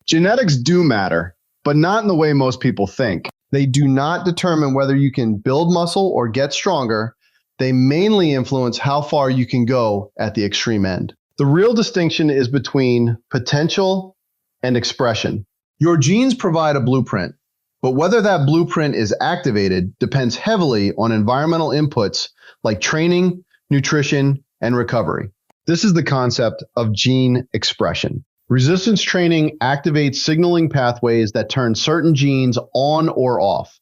Genetics do matter, but not in the way most people think. They do not determine whether you can build muscle or get stronger. They mainly influence how far you can go at the extreme end. The real distinction is between potential and expression. Your genes provide a blueprint, but whether that blueprint is activated depends heavily on environmental inputs like training, nutrition, and recovery. This is the concept of gene expression. Resistance training activates signaling pathways that turn certain genes on or off,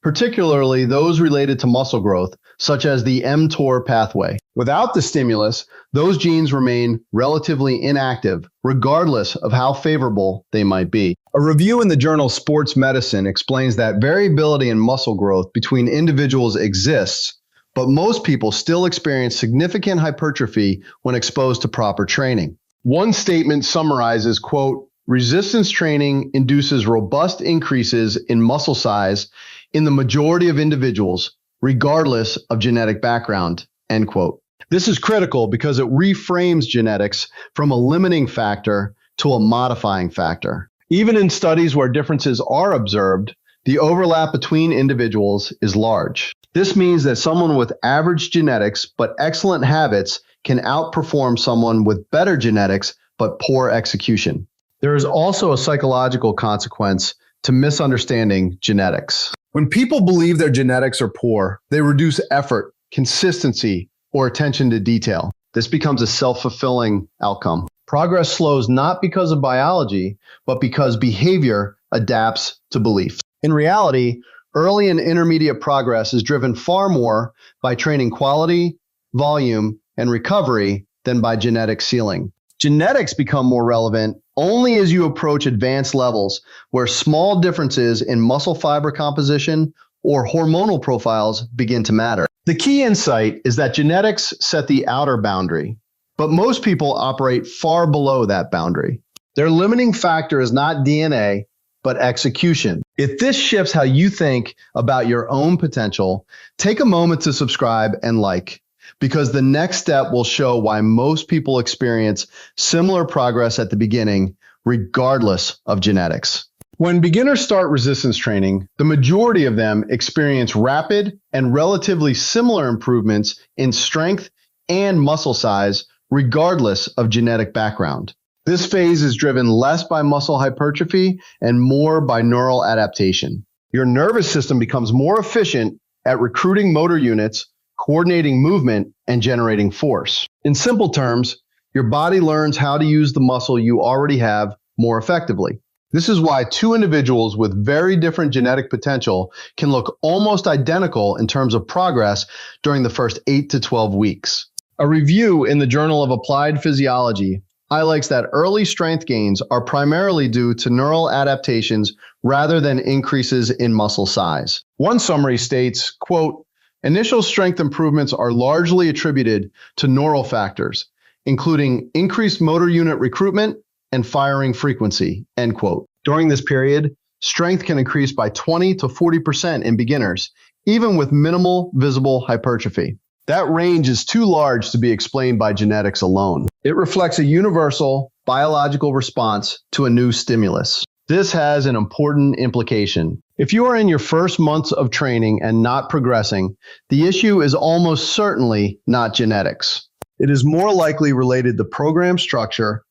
particularly those related to muscle growth, such as the mTOR pathway. Without the stimulus, those genes remain relatively inactive, regardless of how favorable they might be. A review in the journal Sports Medicine explains that variability in muscle growth between individuals exists, but most people still experience significant hypertrophy when exposed to proper training. One statement summarizes, quote, resistance training induces robust increases in muscle size in the majority of individuals, regardless of genetic background, end quote. This is critical because it reframes genetics from a limiting factor to a modifying factor. Even in studies where differences are observed, the overlap between individuals is large. This means that someone with average genetics but excellent habits can outperform someone with better genetics but poor execution. There is also a psychological consequence to misunderstanding genetics. When people believe their genetics are poor, they reduce effort, consistency, or attention to detail. This becomes a self-fulfilling outcome. Progress slows not because of biology, but because behavior adapts to belief. In reality, early and intermediate progress is driven far more by training quality, volume, and recovery than by genetic ceiling. Genetics become more relevant only as you approach advanced levels where small differences in muscle fiber composition or hormonal profiles begin to matter. The key insight is that genetics set the outer boundary, but most people operate far below that boundary. Their limiting factor is not DNA, but execution. If this shifts how you think about your own potential, take a moment to subscribe and like, because the next step will show why most people experience similar progress at the beginning, regardless of genetics. When beginners start resistance training, the majority of them experience rapid and relatively similar improvements in strength and muscle size, regardless of genetic background. This phase is driven less by muscle hypertrophy and more by neural adaptation. Your nervous system becomes more efficient at recruiting motor units, coordinating movement, and generating force. In simple terms, your body learns how to use the muscle you already have more effectively. This is why two individuals with very different genetic potential can look almost identical in terms of progress during the first 8 to 12 weeks. A review in the Journal of Applied Physiology highlights that early strength gains are primarily due to neural adaptations rather than increases in muscle size. One summary states, quote, initial strength improvements are largely attributed to neural factors, including increased motor unit recruitment and firing frequency, end quote. During this period, strength can increase by 20 to 40% in beginners, even with minimal visible hypertrophy. That range is too large to be explained by genetics alone. It reflects a universal biological response to a new stimulus. This has an important implication. If you are in your first months of training and not progressing, the issue is almost certainly not genetics. It is more likely related to program structure,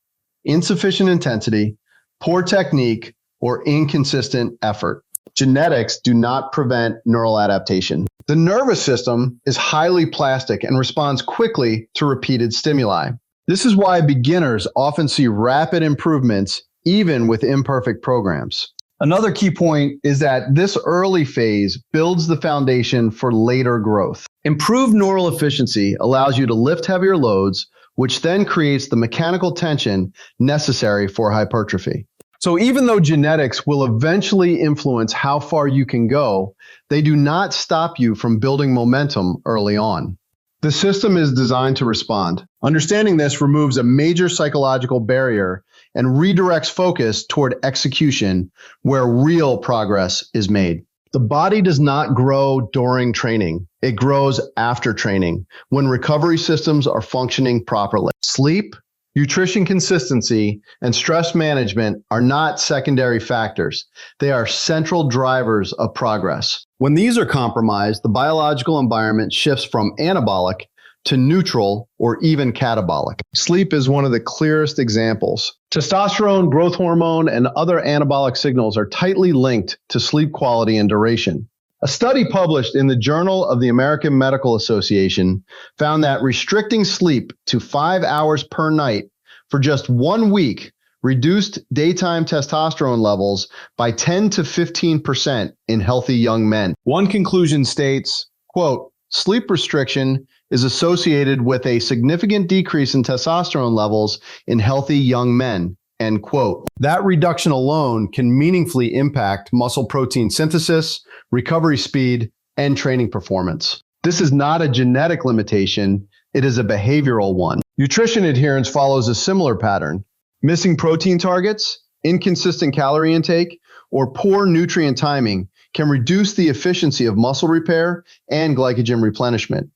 insufficient intensity, poor technique, or inconsistent effort. Genetics do not prevent neural adaptation. The nervous system is highly plastic and responds quickly to repeated stimuli. This is why beginners often see rapid improvements even with imperfect programs. Another key point is that this early phase builds the foundation for later growth. Improved neural efficiency allows you to lift heavier loads, which then creates the mechanical tension necessary for hypertrophy. So even though genetics will eventually influence how far you can go, they do not stop you from building momentum early on. The system is designed to respond. Understanding this removes a major psychological barrier and redirects focus toward execution where real progress is made. The body does not grow during training. It grows after training, when recovery systems are functioning properly. Sleep, Nutrition consistency and stress management are not secondary factors. They are central drivers of progress. When these are compromised, the biological environment shifts from anabolic to neutral or even catabolic. Sleep is one of the clearest examples. Testosterone, growth hormone, and other anabolic signals are tightly linked to sleep quality and duration. A study published in the Journal of the American Medical Association found that restricting sleep to 5 hours per night for just 1 week reduced daytime testosterone levels by 10 to 15% in healthy young men. One conclusion states, quote, sleep restriction is associated with a significant decrease in testosterone levels in healthy young men, end quote. That reduction alone can meaningfully impact muscle protein synthesis, recovery speed, and training performance. This is not a genetic limitation, it is a behavioral one. Nutrition adherence follows a similar pattern. Missing protein targets, inconsistent calorie intake, or poor nutrient timing can reduce the efficiency of muscle repair and glycogen replenishment.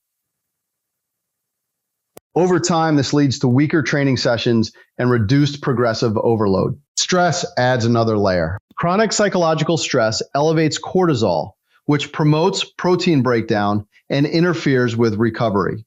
Over time, this leads to weaker training sessions and reduced progressive overload. Stress adds another layer. Chronic psychological stress elevates cortisol, which promotes protein breakdown and interferes with recovery.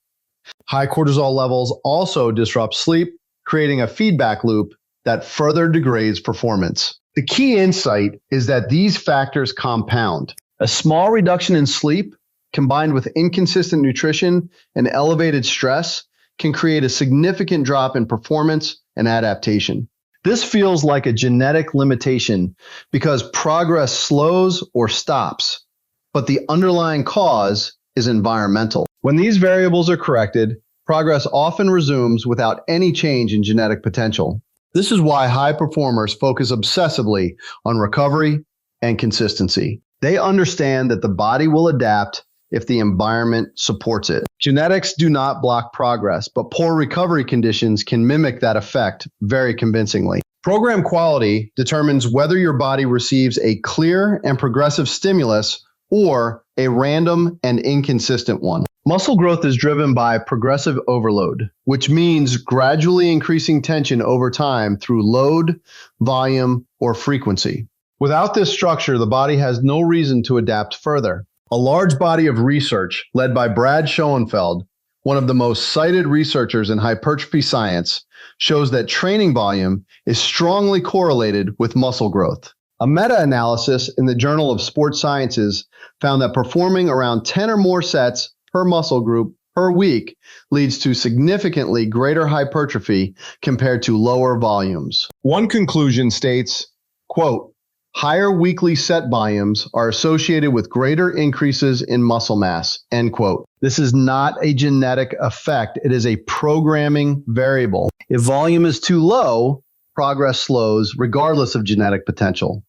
High cortisol levels also disrupt sleep, creating a feedback loop that further degrades performance. The key insight is that these factors compound. A small reduction in sleep, combined with inconsistent nutrition and elevated stress, can create a significant drop in performance and adaptation. This feels like a genetic limitation because progress slows or stops, but the underlying cause is environmental. When these variables are corrected, progress often resumes without any change in genetic potential. This is why high performers focus obsessively on recovery and consistency. They understand that the body will adapt if the environment supports it. Genetics do not block progress, but poor recovery conditions can mimic that effect very convincingly. Program quality determines whether your body receives a clear and progressive stimulus or a random and inconsistent one. Muscle growth is driven by progressive overload, which means gradually increasing tension over time through load, volume, or frequency. Without this structure, the body has no reason to adapt further. A large body of research led by Brad Schoenfeld, one of the most cited researchers in hypertrophy science, shows that training volume is strongly correlated with muscle growth. A meta-analysis in the Journal of Sports Sciences found that performing around 10 or more sets per muscle group per week leads to significantly greater hypertrophy compared to lower volumes. One conclusion states, quote, higher weekly set volumes are associated with greater increases in muscle mass, end quote. This is not a genetic effect. It is a programming variable. If volume is too low, progress slows regardless of genetic potential.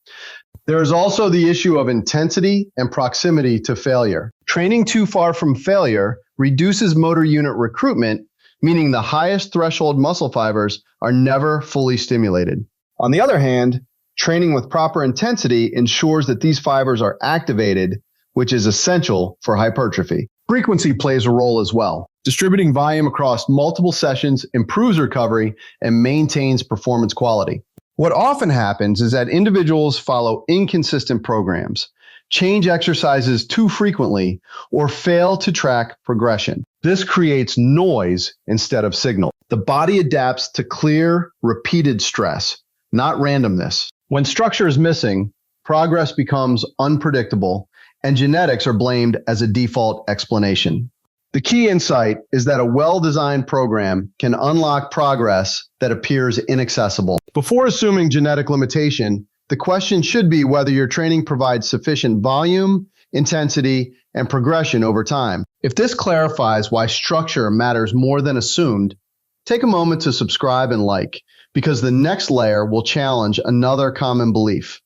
There is also the issue of intensity and proximity to failure. Training too far from failure reduces motor unit recruitment, meaning the highest threshold muscle fibers are never fully stimulated. On the other hand, training with proper intensity ensures that these fibers are activated, which is essential for hypertrophy. Frequency plays a role as well. Distributing volume across multiple sessions improves recovery and maintains performance quality. What often happens is that individuals follow inconsistent programs, change exercises too frequently, or fail to track progression. This creates noise instead of signal. The body adapts to clear, repeated stress, not randomness. When structure is missing, progress becomes unpredictable, and genetics are blamed as a default explanation. The key insight is that a well-designed program can unlock progress that appears inaccessible. Before assuming genetic limitation, the question should be whether your training provides sufficient volume, intensity, and progression over time. If this clarifies why structure matters more than assumed, take a moment to subscribe and like, because the next layer will challenge another common belief,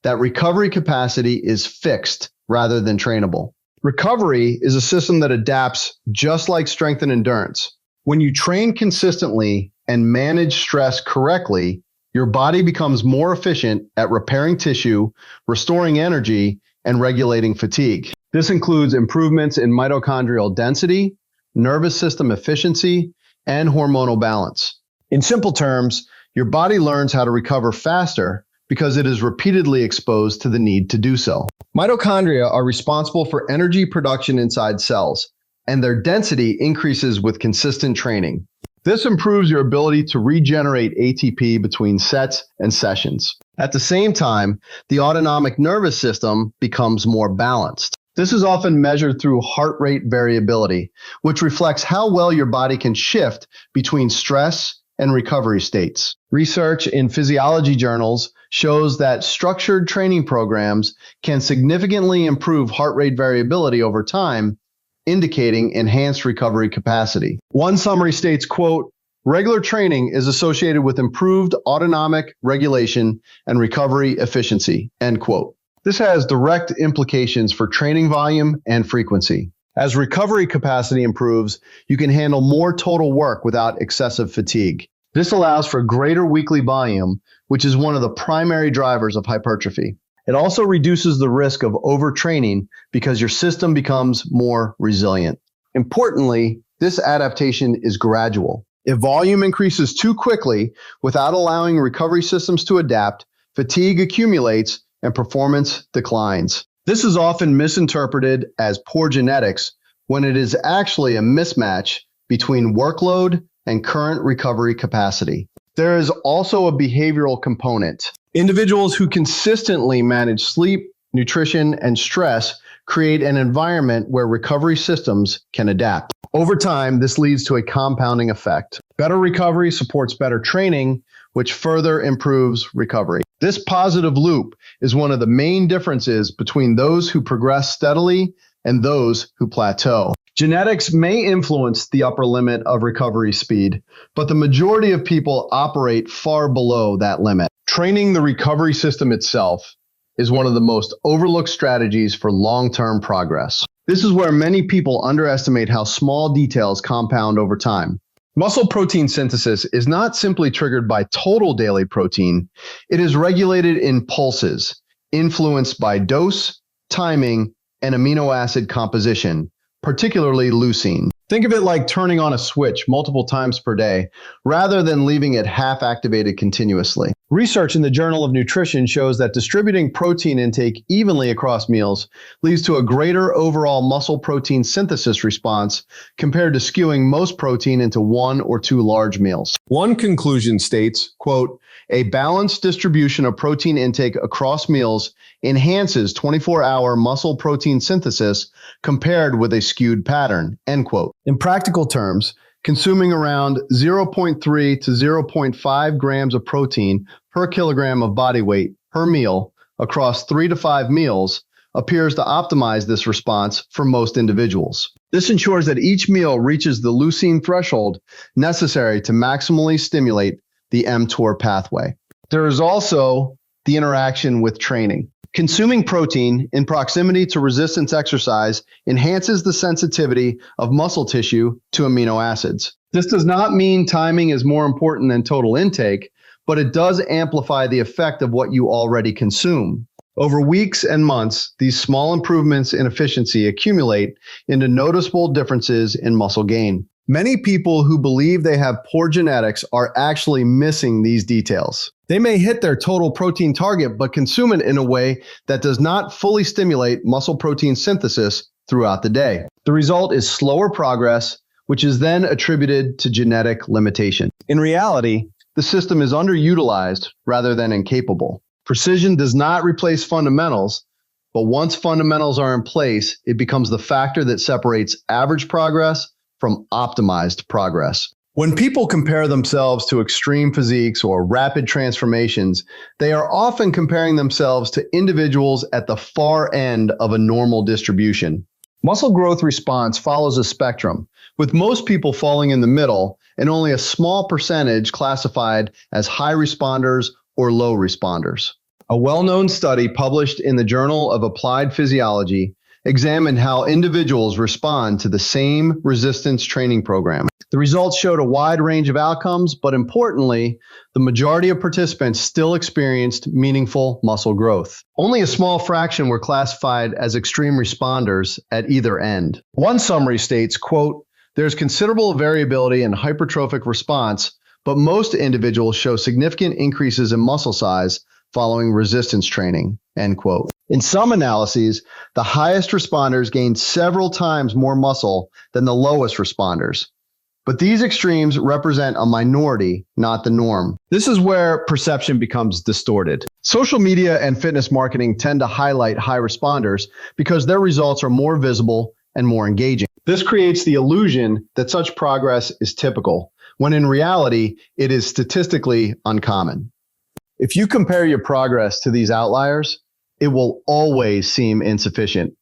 that recovery capacity is fixed rather than trainable. Recovery is a system that adapts just like strength and endurance. When you train consistently and manage stress correctly, your body becomes more efficient at repairing tissue, restoring energy, and regulating fatigue. This includes improvements in mitochondrial density, nervous system efficiency, and hormonal balance. In simple terms, your body learns how to recover faster because it is repeatedly exposed to the need to do so. Mitochondria are responsible for energy production inside cells, and their density increases with consistent training. This improves your ability to regenerate ATP between sets and sessions. At the same time, the autonomic nervous system becomes more balanced. This is often measured through heart rate variability, which reflects how well your body can shift between stress and recovery states. Research in physiology journals shows that structured training programs can significantly improve heart rate variability over time, indicating enhanced recovery capacity. One summary states, quote, "Regular training is associated with improved autonomic regulation and recovery efficiency," end quote. This has direct implications for training volume and frequency. As recovery capacity improves, you can handle more total work without excessive fatigue. This allows for greater weekly volume, which is one of the primary drivers of hypertrophy. It also reduces the risk of overtraining because your system becomes more resilient. Importantly, this adaptation is gradual. If volume increases too quickly without allowing recovery systems to adapt, fatigue accumulates and performance declines. This is often misinterpreted as poor genetics when it is actually a mismatch between workload and current recovery capacity. There is also a behavioral component. Individuals who consistently manage sleep, nutrition, and stress create an environment where recovery systems can adapt. Over time, this leads to a compounding effect. Better recovery supports better training, which further improves recovery. This positive loop is one of the main differences between those who progress steadily and those who plateau. Genetics may influence the upper limit of recovery speed, but the majority of people operate far below that limit. Training the recovery system itself is one of the most overlooked strategies for long-term progress. This is where many people underestimate how small details compound over time. Muscle protein synthesis is not simply triggered by total daily protein. It is regulated in pulses, influenced by dose, timing, and amino acid composition, particularly leucine. Think of it like turning on a switch multiple times per day, rather than leaving it half-activated continuously. Research in the Journal of Nutrition shows that distributing protein intake evenly across meals leads to a greater overall muscle protein synthesis response compared to skewing most protein into one or two large meals. One conclusion states, quote, "A balanced distribution of protein intake across meals enhances 24-hour muscle protein synthesis compared with a skewed pattern," end quote. In practical terms, consuming around 0.3 to 0.5 grams of protein per kilogram of body weight per meal across 3 to 5 meals appears to optimize this response for most individuals. This ensures that each meal reaches the leucine threshold necessary to maximally stimulate the mTOR pathway. There is also the interaction with training. Consuming protein in proximity to resistance exercise enhances the sensitivity of muscle tissue to amino acids. This does not mean timing is more important than total intake, but it does amplify the effect of what you already consume. Over weeks and months, these small improvements in efficiency accumulate into noticeable differences in muscle gain. Many people who believe they have poor genetics are actually missing these details. They may hit their total protein target, but consume it in a way that does not fully stimulate muscle protein synthesis throughout the day. The result is slower progress, which is then attributed to genetic limitation. In reality, the system is underutilized rather than incapable. Precision does not replace fundamentals, but once fundamentals are in place, it becomes the factor that separates average progress from optimized progress. When people compare themselves to extreme physiques or rapid transformations, they are often comparing themselves to individuals at the far end of a normal distribution. Muscle growth response follows a spectrum, with most people falling in the middle and only a small percentage classified as high responders or low responders. A well-known study published in the Journal of Applied Physiology examined how individuals respond to the same resistance training program. The results showed a wide range of outcomes, but importantly, the majority of participants still experienced meaningful muscle growth. Only a small fraction were classified as extreme responders at either end. One summary states, quote, "There's considerable variability in hypertrophic response, but most individuals show significant increases in muscle size following resistance training, end quote. In some analyses, the highest responders gained several times more muscle than the lowest responders. But these extremes represent a minority, not the norm. This is where perception becomes distorted. Social media and fitness marketing tend to highlight high responders because their results are more visible and more engaging. This creates the illusion that such progress is typical, when in reality, it is statistically uncommon. If you compare your progress to these outliers, it will always seem insufficient,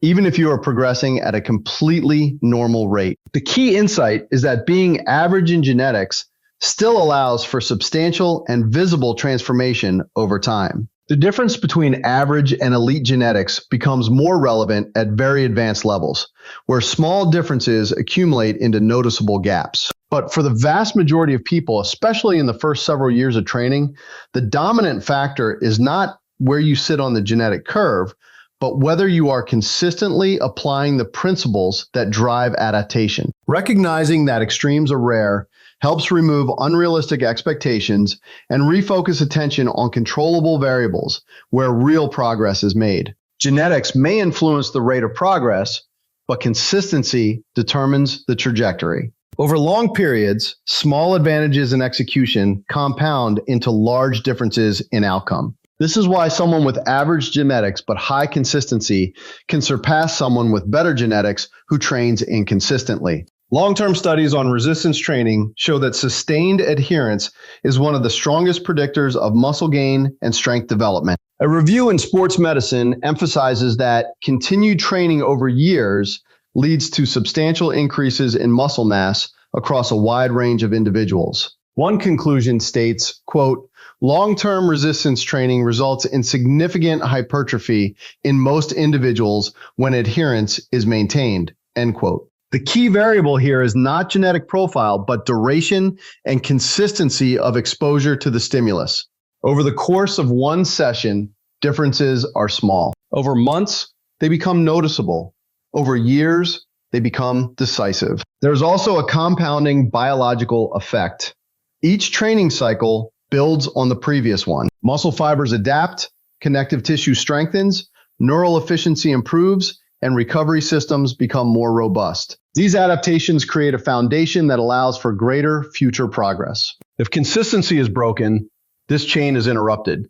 even if you are progressing at a completely normal rate. The key insight is that being average in genetics still allows for substantial and visible transformation over time. The difference between average and elite genetics becomes more relevant at very advanced levels, where small differences accumulate into noticeable gaps. But for the vast majority of people, especially in the first several years of training, the dominant factor is not where you sit on the genetic curve, but whether you are consistently applying the principles that drive adaptation. Recognizing that extremes are rare helps remove unrealistic expectations and refocus attention on controllable variables where real progress is made. Genetics may influence the rate of progress, but consistency determines the trajectory. Over long periods, small advantages in execution compound into large differences in outcome. This is why someone with average genetics but high consistency can surpass someone with better genetics who trains inconsistently. Long-term studies on resistance training show that sustained adherence is one of the strongest predictors of muscle gain and strength development. A review in Sports Medicine emphasizes that continued training over years leads to substantial increases in muscle mass across a wide range of individuals. One conclusion states, quote, long-term resistance training results in significant hypertrophy in most individuals when adherence is maintained, end quote. The key variable here is not genetic profile, but duration and consistency of exposure to the stimulus. Over the course of one session, differences are small. Over months, they become noticeable. Over years, they become decisive. There's also a compounding biological effect. Each training cycle builds on the previous one. Muscle fibers adapt, connective tissue strengthens, neural efficiency improves, and recovery systems become more robust. These adaptations create a foundation that allows for greater future progress. If consistency is broken, this chain is interrupted.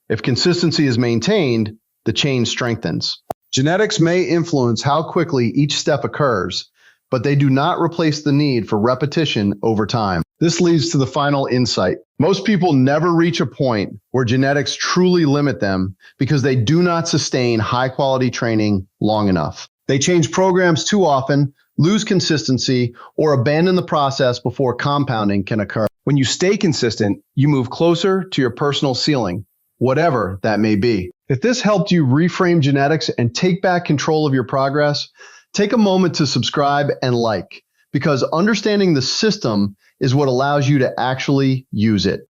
If consistency is maintained, the chain strengthens. Genetics may influence how quickly each step occurs, but they do not replace the need for repetition over time. This leads to the final insight. Most people never reach a point where genetics truly limit them because they do not sustain high-quality training long enough. They change programs too often, lose consistency, or abandon the process before compounding can occur. When you stay consistent, you move closer to your personal ceiling, whatever that may be. If this helped you reframe genetics and take back control of your progress, take a moment to subscribe and like, because understanding the system is what allows you to actually use it.